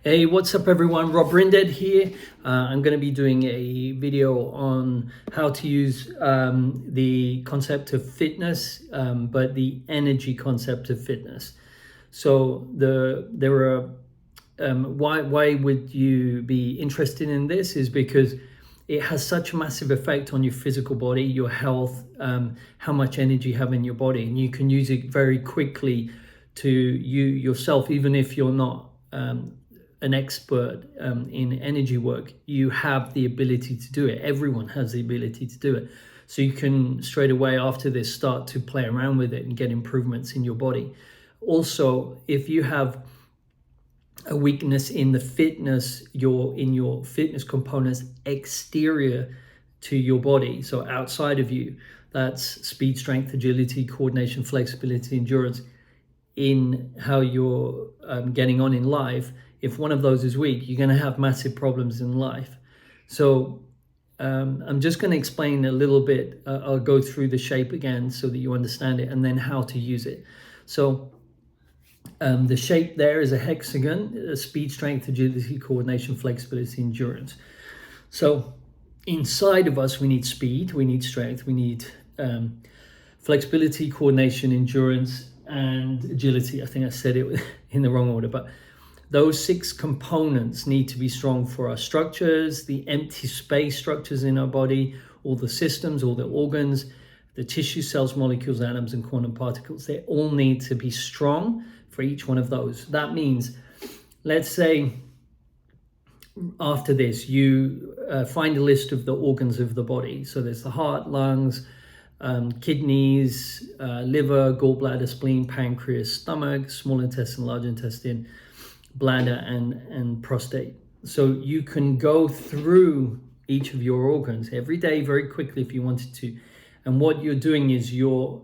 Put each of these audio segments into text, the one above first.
Hey, what's up everyone? Rob Brinded here. I'm going to be doing a video on how to use the concept of fitness, but the energy concept of fitness. So why would you be interested in this is because it has such a massive effect on your physical body, your health, how much energy you have in your body, and you can use it very quickly to you yourself, even if you're not an expert in energy work. You have the ability to do it. Everyone has the ability to do it. So you can straight away after this start to play around with it and get improvements in your body. Also, if you have a weakness in the fitness, in your fitness components exterior to your body, so outside of you, that's speed, strength, agility, coordination, flexibility, endurance, in how you're getting on in life. If one of those is weak, you're going to have massive problems in life. So I'm just going to explain a little bit. I'll go through the shape again so that you understand it, and then how to use it. So the shape there is a hexagon: speed, strength, agility, coordination, flexibility, endurance. So inside of us, we need speed, we need strength, we need flexibility, coordination, endurance, and agility. I think I said it in the wrong order, but those 6 components need to be strong for our structures, the empty space structures in our body, all the systems, all the organs, the tissue, cells, molecules, atoms, and quantum particles. They all need to be strong for each one of those. That means, let's say after this, you find a list of the organs of the body. So there's the heart, lungs, kidneys, liver, gallbladder, spleen, pancreas, stomach, small intestine, large intestine, bladder, and prostate. So you can go through each of your organs every day very quickly if you wanted to. And what you're doing is you're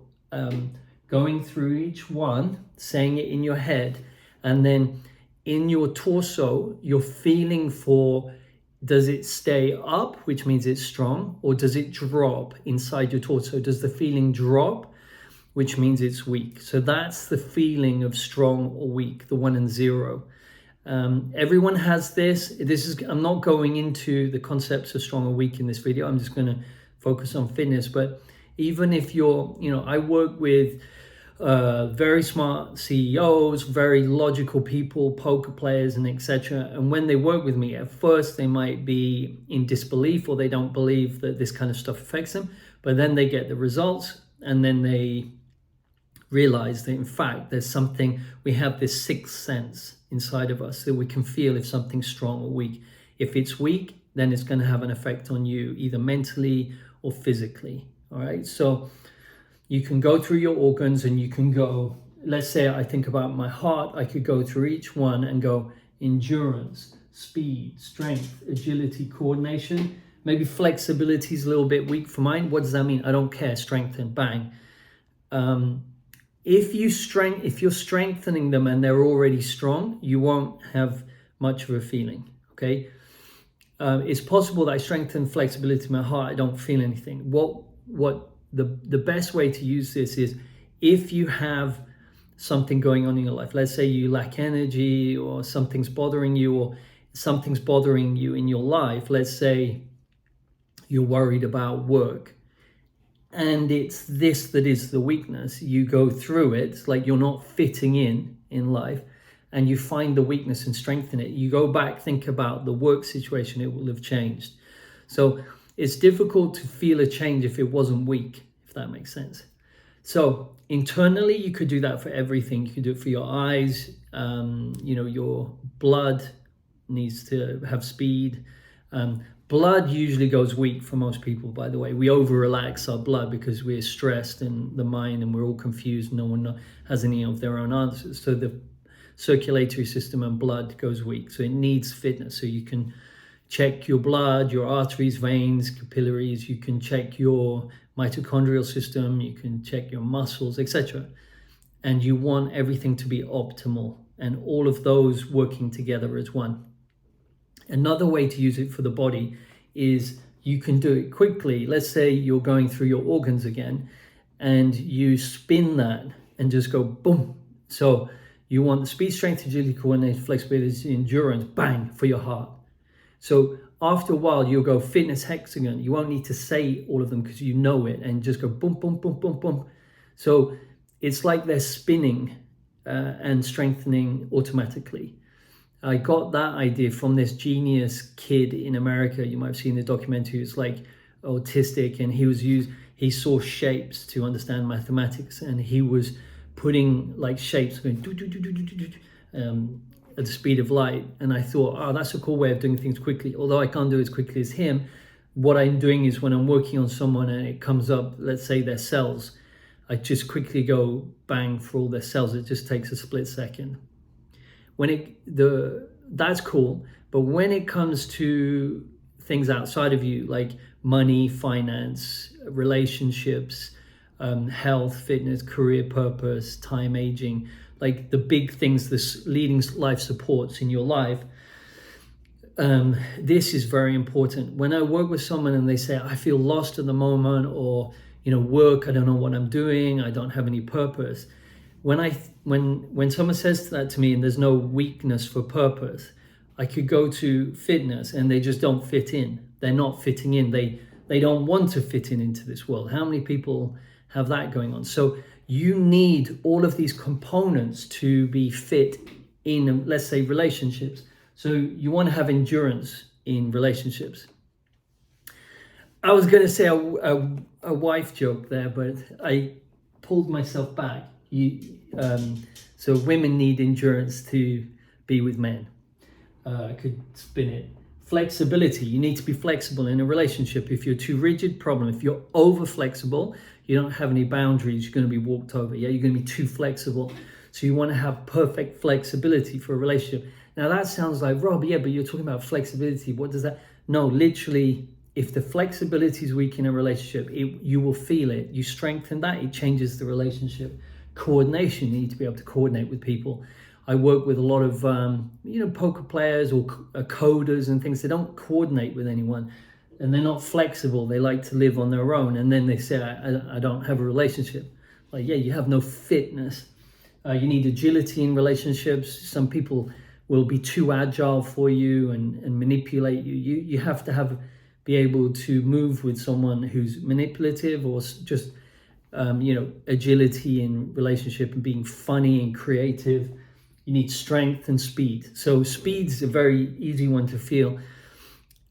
going through each one, saying it in your head, and then in your torso, you're feeling for, does it stay up, which means it's strong, or does it drop inside your torso? Does the feeling drop, which means it's weak? So that's the feeling of strong or weak, the 1 and 0. Everyone has this. I'm not going into the concepts of strong or weak in this video. I'm just going to focus on fitness. But even if you're, I work with very smart CEOs, very logical people, poker players, and etc. And when they work with me, at first they might be in disbelief, or they don't believe that this kind of stuff affects them. But then they get the results, and then they realize that in fact there's something, we have this sixth sense inside of us that we can feel if something's strong or weak. If it's weak, then it's going to have an effect on you, either mentally or physically. All right, so you can go through your organs, and you can go, let's say I think about my heart, I could go through each one and go endurance, speed, strength, agility, coordination. Maybe flexibility is a little bit weak for mine. What does that mean? I don't care. Strengthen, bang. If you're strengthening them and they're already strong, you won't have much of a feeling. Okay, it's possible that I strengthen flexibility in my heart, I don't feel anything. What the best way to use this is, if you have something going on in your life, let's say you lack energy, or something's bothering you, in your life. Let's say you're worried about work, and it's this that is the weakness. You go through it, like you're not fitting in life, and you find the weakness and strengthen it. You go back, think about the work situation, it will have changed. So it's difficult to feel a change if it wasn't weak, if that makes sense. So internally, you could do that for everything. You could do it for your eyes. Your blood needs to have speed. Blood usually goes weak for most people, by the way. We over-relax our blood because we're stressed in the mind and we're all confused. No one has any of their own answers. So the circulatory system and blood goes weak. So it needs fitness. So you can check your blood, your arteries, veins, capillaries. You can check your mitochondrial system. You can check your muscles, etc. And you want everything to be optimal, and all of those working together as one. Another way to use it for the body is you can do it quickly. Let's say you're going through your organs again, and you spin that and just go boom. So You want the speed, strength, agility, coordination, flexibility, endurance, bang, for your heart. So after a while, you'll go fitness hexagon. You won't need to say all of them because you know it, and just go boom, boom, boom, boom, boom. So it's like they're spinning and strengthening automatically. I got that idea from this genius kid in America. You might have seen the documentary. It's like autistic, and he saw shapes to understand mathematics, and he was putting like shapes going at the speed of light. And I thought, oh, that's a cool way of doing things quickly. Although I can't do it as quickly as him, what I'm doing is when I'm working on someone and it comes up, let's say their cells, I just quickly go bang for all their cells. It just takes a split second. That's cool, but when it comes to things outside of you, like money, finance, relationships, health, fitness, career purpose, time, aging, like the big things, this leading life supports in your life, this is very important. When I work with someone and they say, I feel lost at the moment, or work, I don't know what I'm doing, I don't have any purpose. When someone says that to me and there's no weakness for purpose, I could go to fitness and they just don't fit in. They're not fitting in. They don't want to fit into this world. How many people have that going on? So you need all of these components to be fit in, let's say, relationships. So you want to have endurance in relationships. I was going to say a wife joke there, but I pulled myself back. So women need endurance to be with men. I could spin it. Flexibility. You need to be flexible in a relationship. If you're too rigid, problem. If you're over flexible, you don't have any boundaries, you're going to be walked over. Yeah, you're going to be too flexible. So you want to have perfect flexibility for a relationship. Now that sounds like, Rob, yeah, but you're talking about flexibility. What does that? No, literally, if the flexibility is weak in a relationship, you will feel it. You strengthen that, it changes the relationship. Coordination, you need to be able to coordinate with people. I work with a lot of poker players or coders and things. They don't coordinate with anyone, and they're not flexible. They like to live on their own, and then they say, I don't have a relationship. Like, yeah, you have no fitness. You need agility in relationships. Some people will be too agile for you and manipulate you. You have to be able to move with someone who's manipulative, or just agility in relationship and being funny and creative. You need strength and speed. So speed's a very easy one to feel.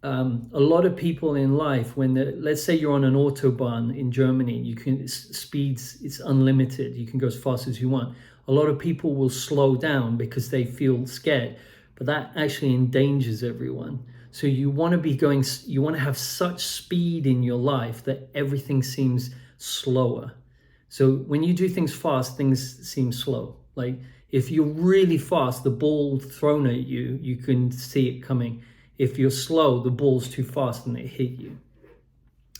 A lot of people in life, let's say you're on an autobahn in Germany, it's unlimited. You can go as fast as you want. A lot of people will slow down because they feel scared, but that actually endangers everyone. So you want to have such speed in your life that everything seems slower. So when you do things fast, things seem slow. Like if you're really fast, the ball thrown at you, you can see it coming. If you're slow, the ball's too fast and it hit you.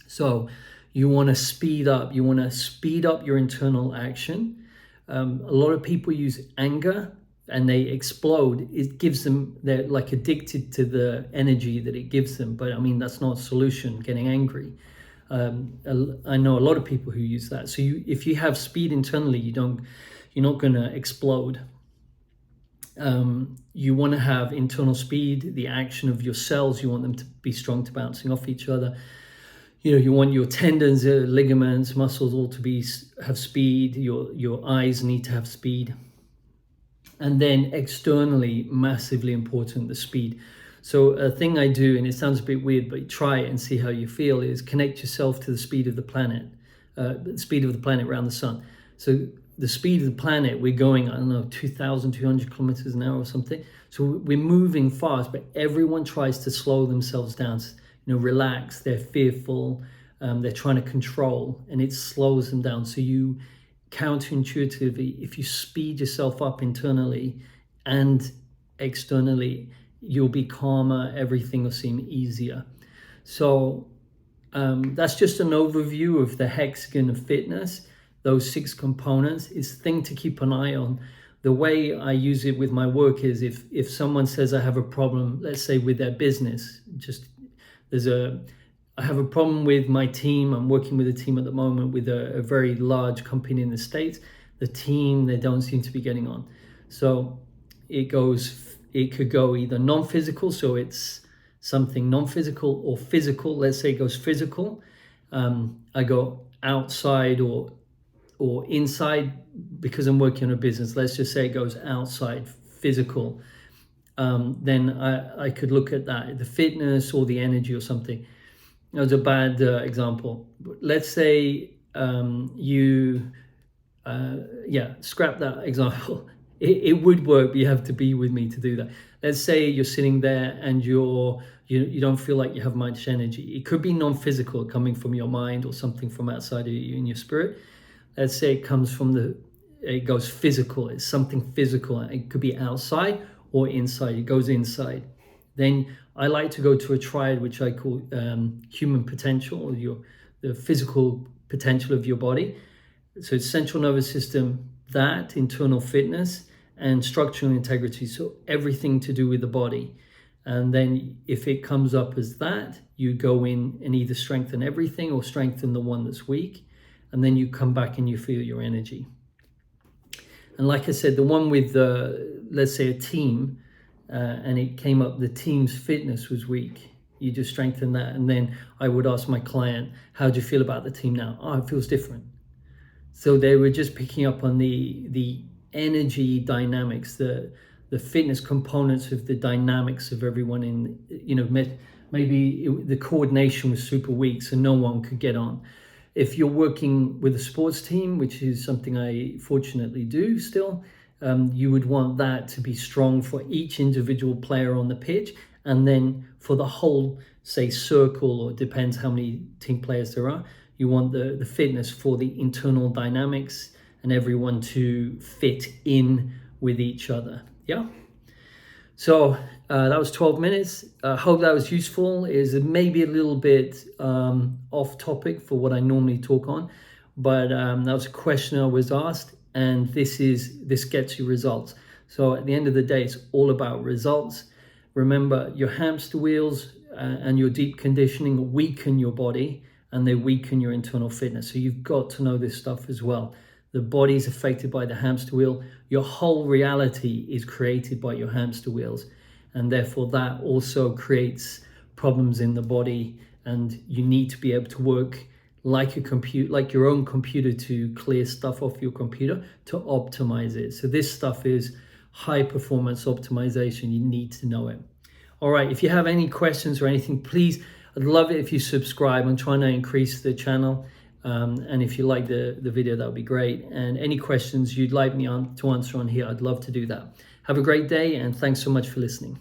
So you want to speed up. You want to speed up your internal action. A lot of people use anger and they explode. It gives them, they're like addicted to the energy that it gives them. But I mean, that's not a solution, getting angry. I know a lot of people who use that. So if you have speed internally, you're not going to explode. You want to have internal speed, the action of your cells. You want them to be strong to bouncing off each other. You want your tendons, ligaments, muscles all to have speed. Your eyes need to have speed. And then externally, massively important, the speed. So a thing I do, and it sounds a bit weird, but try it and see how you feel, is connect yourself to the speed of the planet, around the sun. So the speed of the planet, we're going, 2,200 kilometers an hour or something. So we're moving fast, but everyone tries to slow themselves down, relax. They're fearful, they're trying to control, and it slows them down. So you counterintuitively, if you speed yourself up internally and externally, you'll be calmer, everything will seem easier. So that's just an overview of the hexagon of fitness. Those 6 components is the thing to keep an eye on. The way I use it with my work is if someone says I have a problem, let's say with their business, I have a problem with my team. I'm working with a team at the moment with a very large company in the States. The team, they don't seem to be getting on. So it could go either non-physical, so it's something non-physical, or physical. Let's say it goes physical. I go outside or inside because I'm working on a business. Let's just say it goes outside, physical. Then I could look at that, the fitness or the energy or something. That was a bad example. Let's say scrap that example. It would work, but you have to be with me to do that. Let's say you're sitting there and you don't feel like you have much energy. It could be non-physical, coming from your mind or something from outside of you in your spirit. Let's say it comes from it goes physical. It's something physical. It could be outside or inside. It goes inside. Then I like to go to a triad, which I call human potential, or the physical potential of your body. So it's central nervous system, that internal fitness, and structural integrity. So everything to do with the body. And then if it comes up as that, you go in and either strengthen everything or strengthen the one that's weak. And then you come back and you feel your energy. And like I said, the one with, let's say, a team, and it came up, the team's fitness was weak. You just strengthen that. And then I would ask my client, how do you feel about the team now? Oh, it feels different. So they were just picking up on the energy dynamics, the fitness components of the dynamics of everyone in, maybe the coordination was super weak, so no one could get on. If you're working with a sports team, which is something I fortunately do still, you would want that to be strong for each individual player on the pitch, and then for the whole, say, circle, or it depends how many team players there are, you want the fitness for the internal dynamics and everyone to fit in with each other. Yeah. So that was 12 minutes. Hope that was useful. Is maybe a little bit off topic for what I normally talk on, but that was a question I was asked, and this gets you results. So at the end of the day, it's all about results. Remember, your hamster wheels and your deep conditioning weaken your body, and they weaken your internal fitness. So you've got to know this stuff as well. The body is affected by the hamster wheel. Your whole reality is created by your hamster wheels. And therefore that also creates problems in the body. And you need to be able to work like a computer, like your own computer, to clear stuff off your computer to optimize it. So this stuff is high performance optimization. You need to know it. All right, if you have any questions or anything, please, I'd love it if you subscribe. I'm trying to increase the channel. And if you like the video, that would be great. And any questions you'd like me to answer on here, I'd love to do that. Have a great day, and thanks so much for listening.